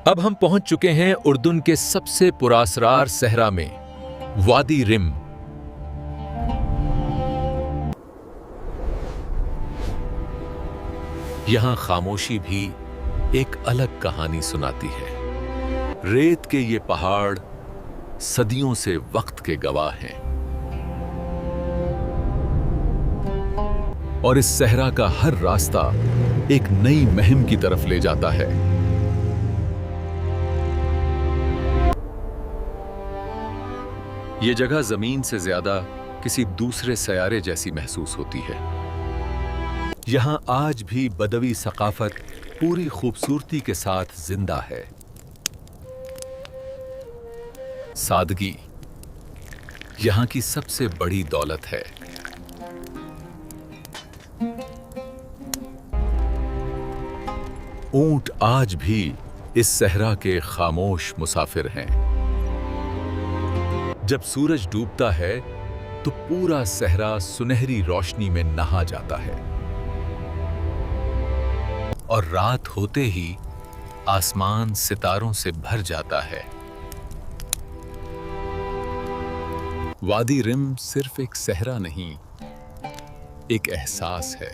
अब हम पहुंच चुके हैं उर्दून के सबसे पुरासरार सहरा में, वादी रिम। यहां खामोशी भी एक अलग कहानी सुनाती है। रेत के ये पहाड़ सदियों से वक्त के गवाह हैं और इस सहरा का हर रास्ता एक नई मुहिम की तरफ ले जाता है। ये जगह जमीन से ज्यादा किसी दूसरे सयारे जैसी महसूस होती है। यहां आज भी बदवी सकाफत पूरी खूबसूरती के साथ जिंदा है। सादगी यहां की सबसे बड़ी दौलत है। ऊंट आज भी इस सहरा के खामोश मुसाफिर हैं। जब सूरज डूबता है तो पूरा सहरा सुनहरी रोशनी में नहा जाता है और रात होते ही आसमान सितारों से भर जाता है। वादी रिम सिर्फ एक सहरा नहीं, एक एहसास है।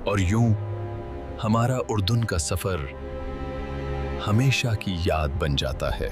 और यूं हमारा उर्दून का सफर हमेशा की याद बन जाता है।